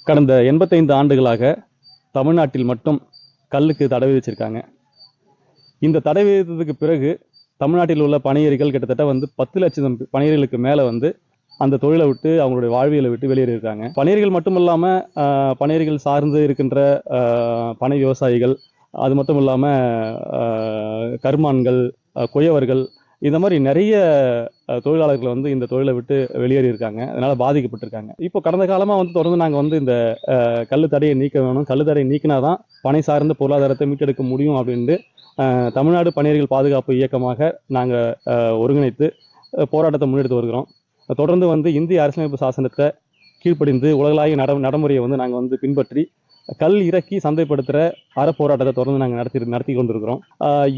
கடந்த 85 ஆண்டுகளாக தமிழ்நாட்டில் மட்டும் கல்லுக்கு தடை விதிச்சிருக்காங்க. இந்த தடை விதித்ததுக்கு பிறகு தமிழ்நாட்டில் உள்ள பணியேறிகள் கிட்டத்தட்ட 10 லட்சம் பணியேறிகளுக்கு மேலே அந்த தொழிலை விட்டு அவங்களுடைய வாழ்வியலை விட்டு வெளியேறியிருக்காங்க. பணியேறிகள் மட்டும் இல்லாமல் பணியேறிகள் சார்ந்து இருக்கின்ற பனை விவசாயிகள், அது மட்டும் இல்லாமல் கருமான்கள், குயவர்கள், இந்த மாதிரி நிறைய தொழிலாளர்கள் இந்த தொழிலை விட்டு வெளியேறி இருக்காங்க. அதனால பாதிக்கப்பட்டிருக்காங்க. இப்போ கடந்த காலமாக தொடர்ந்து நாங்கள் இந்த கல்லு தடையை நீக்க வேணும், கல்லு தடையை நீக்கினாதான் பனை சார்ந்த பொருளாதாரத்தை மீட்டெடுக்க முடியும் அப்படின்ட்டு தமிழ்நாடு பணியேறிகள் பாதுகாப்பு இயக்கமாக நாங்கள் ஒருங்கிணைத்து போராட்டத்தை முன்னெடுத்து வருகிறோம். தொடர்ந்து இந்திய அரசியலமைப்பு சாசனத்தை கீழ்ப்படிந்து உலகளாவிய நடைமுறையை நாங்கள் பின்பற்றி கல் இறக்கி சந்தைப்படுத்துகிற அறப்போராட்டத்தை தொடர்ந்து நாங்கள் நடத்தி கொண்டிருக்கிறோம்.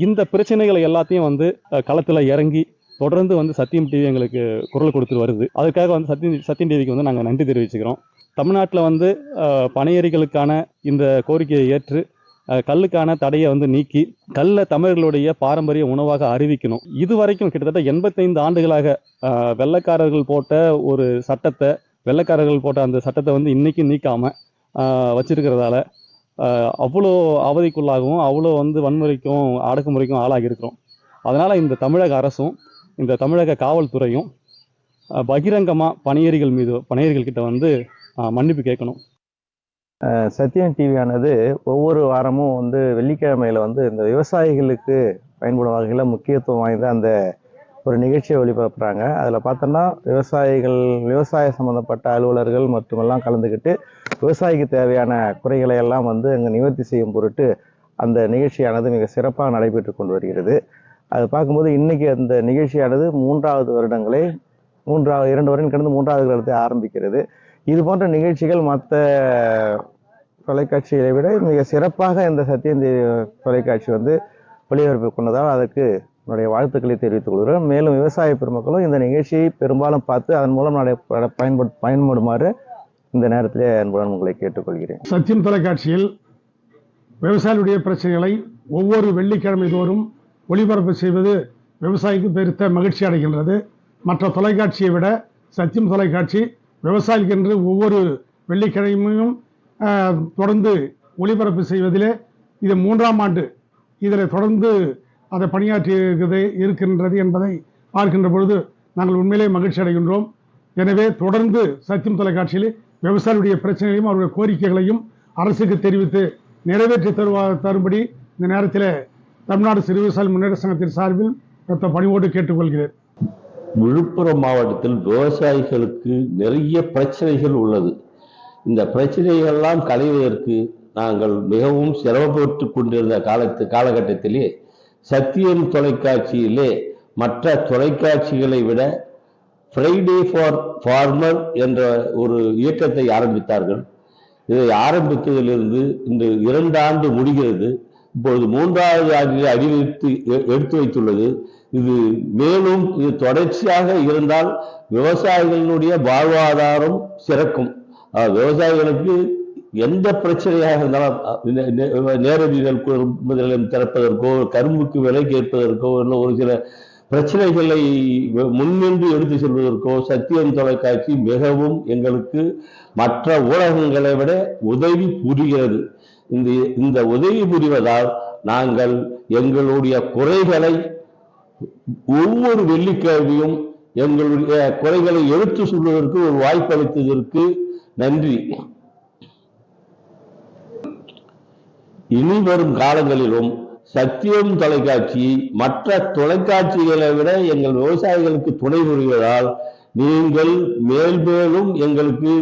இந்த பிரச்சனைகளை எல்லாத்தையும் களத்தில் இறங்கி தொடர்ந்து சத்தியம் டிவி எங்களுக்கு குரல் கொடுத்துட்டு வருது. அதுக்காக சத்தியம் டிவிக்கு நாங்கள் நன்றி தெரிவிச்சுக்கிறோம். தமிழ்நாட்டில் பணியேறிகளுக்கான இந்த கோரிக்கையை ஏற்று கல்லுக்கான தடையை நீக்கி கல்லை தமிழர்களுடைய பாரம்பரிய உணவாக அறிவிக்கணும். இதுவரைக்கும் கிட்டத்தட்ட 85 ஆண்டுகளாக வெள்ளைக்காரர்கள் போட்ட ஒரு சட்டத்தை, வெள்ளைக்காரர்கள் போட்ட அந்த சட்டத்தை இன்னைக்கு நீக்காம வச்சிருக்கிறதால அவ்வளோ அவதிக்குள்ளாகவும் அவ்வளோ வன்முறைக்கும் அடக்குமுறைக்கும் ஆளாகி இருக்கிறோம். அதனால இந்த தமிழக அரசும் இந்த தமிழக காவல்துறையும் பகிரங்கமாக பணியேறிகள் கிட்ட மன்னிப்பு கேட்கணும். சத்தியம் டிவியானது ஒவ்வொரு வாரமும் வெள்ளிக்கிழமையில இந்த விவசாயிகளுக்கு பயன்படும் வகையில் முக்கியத்துவம் வாய்ந்த அந்த ஒரு நிகழ்ச்சியை ஒளிபரப்புறாங்க. அதில் பார்த்தோன்னா விவசாய சம்மந்தப்பட்ட அலுவலர்கள் மட்டுமெல்லாம் கலந்துக்கிட்டு விவசாயிக்கு தேவையான குறைகளை எல்லாம் அங்கே நிவர்த்தி செய்யும் பொருட்டு அந்த நிகழ்ச்சியானது மிக சிறப்பாக நடைபெற்று கொண்டு வருகிறது. அது பார்க்கும்போது இன்னைக்கு அந்த நிகழ்ச்சியானது 3வது வருடங்களை 2 வருடம் கடந்து 3வது வருடத்தை ஆரம்பிக்கிறது. இது போன்ற நிகழ்ச்சிகள் மற்ற தொலைக்காட்சிகளை விட மிக சிறப்பாக இந்த சத்தியம் தொலைக்காட்சி ஒளிபரப்பு கொண்டதால் அதற்கு என்னுடைய வாழ்த்துக்களை தெரிவித்துக் கொள்கிறேன். மேலும் விவசாய பெருமக்களும் இந்த நிகழ்ச்சியை பெரும்பாலும் பார்த்து அதன் மூலம் பயன்படுமாறு இந்த நேரத்திலே அன்புடன் உங்களை கேட்டுக்கொள்கிறேன். சத்தியம் தொலைக்காட்சியில் விவசாயிகளுடைய பிரச்சனைகளை ஒவ்வொரு வெள்ளிக்கிழமை தோறும் ஒளிபரப்பு செய்வது விவசாயிக்கு பெருத்த மகிழ்ச்சி அடைகின்றது. மற்ற தொலைக்காட்சியை விட சத்தியம் தொலைக்காட்சி விவசாயிகளுக்கென்று ஒவ்வொரு வெள்ளிக்கிழமையும் தொடர்ந்து ஒளிபரப்பு செய்வதிலே இது 3ஆம் ஆண்டு இதில் தொடர்ந்து அதை பணியாற்றி இருக்கின்றது என்பதை பார்க்கின்ற பொழுது நாங்கள் உண்மையிலே மகிழ்ச்சி அடைகின்றோம். எனவே தொடர்ந்து சத்தியம் தொலைக்காட்சியில் விவசாயிகளுடைய பிரச்சனைகளையும் அவருடைய கோரிக்கைகளையும் அரசுக்கு தெரிவித்து நிறைவேற்றி தரும்படி இந்த நேரத்தில் தமிழ்நாடு சிறு விவசாய முன்னேற்ற சங்கத்தின் சார்பில் பணிவோடு கேட்டுக்கொள்கிறேன். விழுப்புரம் மாவட்டத்தில் விவசாயிகளுக்கு நிறைய பிரச்சனைகள் உள்ளது. இந்த பிரச்சனைகளெல்லாம் களைவதற்கு நாங்கள் மிகவும் சிரமப்பட்டு கொண்டிருந்த காலகட்டத்திலே சத்தியம் தொலைக்காட்சியிலே மற்ற தொலைக்காட்சிகளை விட ஃப்ரைடே ஃபார் ஃபார்மர் என்ற ஒரு இயக்கத்தை ஆரம்பித்தார்கள். இதை ஆரம்பித்ததிலிருந்து இந்த 2 ஆண்டு முடிகிறது. இப்பொழுது 3வது ஆண்டில் எடுத்து வைத்துள்ளது. இது மேலும் இது தொடர்ச்சியாக இருந்தால் விவசாயிகளுடைய வாழ்வாதாரம் சிறக்கும். விவசாயிகளுக்கு எந்த பிரச்சனையாக இருந்தாலும் நேரடி நெல் திறப்பதற்கோ, கரும்புக்கு விலை கேட்பதற்கோ, இல்லை ஒரு சில பிரச்சனைகளை முன்னின்று எடுத்து செல்வதற்கோ சத்தியம் தொலைக்காட்சி மிகவும் எங்களுக்கு மற்ற ஊடகங்களை விட உதவி புரிகிறது. இந்த உதவி புரிவதால் நாங்கள் எங்களுடைய குறைகளை ஒவ்வொரு வெள்ளிக்கிழமையும் எங்களுடைய குறைகளை எடுத்து சொல்வதற்கு ஒரு வாய்ப்பு அளித்ததற்கு நன்றி. இனி வரும் காலங்களிலும் சத்தியம் தொலைக்காட்சி மற்ற தொலைக்காட்சிகளை விட எங்கள் விவசாயிகளுக்கு துணை புரிவதால் நீங்கள் மேலும் எங்களுக்கு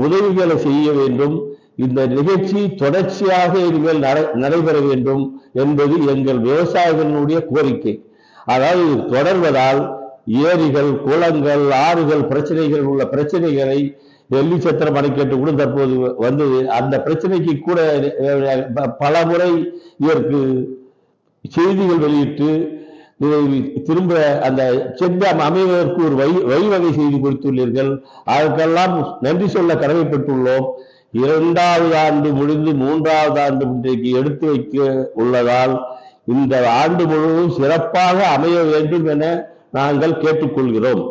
உதவிகளை செய்ய வேண்டும். இந்த நிகழ்ச்சி தொடர்ச்சியாக இனிமேல் நடைபெற வேண்டும் என்பது எங்கள் விவசாயிகளுடைய கோரிக்கை. அதாவது தொடர்வதால் ஏரிகள், குளங்கள், ஆறுகள் பிரச்சனைகள் உள்ள பிரச்சனைகளை டெல்லி சத்திரம் அணைக்கட்டு கூட தற்போது வந்தது. அந்த பிரச்சனைக்கு கூட பல முறை இதற்கு செய்திகள் வெளியிட்டு திரும்ப அந்த சென்டம் அமைவதற்கு ஒரு வழிவகை செய்து கொடுத்துள்ளீர்கள். அதற்கெல்லாம் நன்றி சொல்ல கடமைப்பட்டுள்ளோம். 2வது ஆண்டு முடிந்து 3வது ஆண்டு இன்றைக்கு எடுத்து வைக்க உள்ளதால் இந்த ஆண்டு முழுவதும் சிறப்பாக அமைய வேண்டும் என நாங்கள் கேட்டுக்கொள்கிறோம்.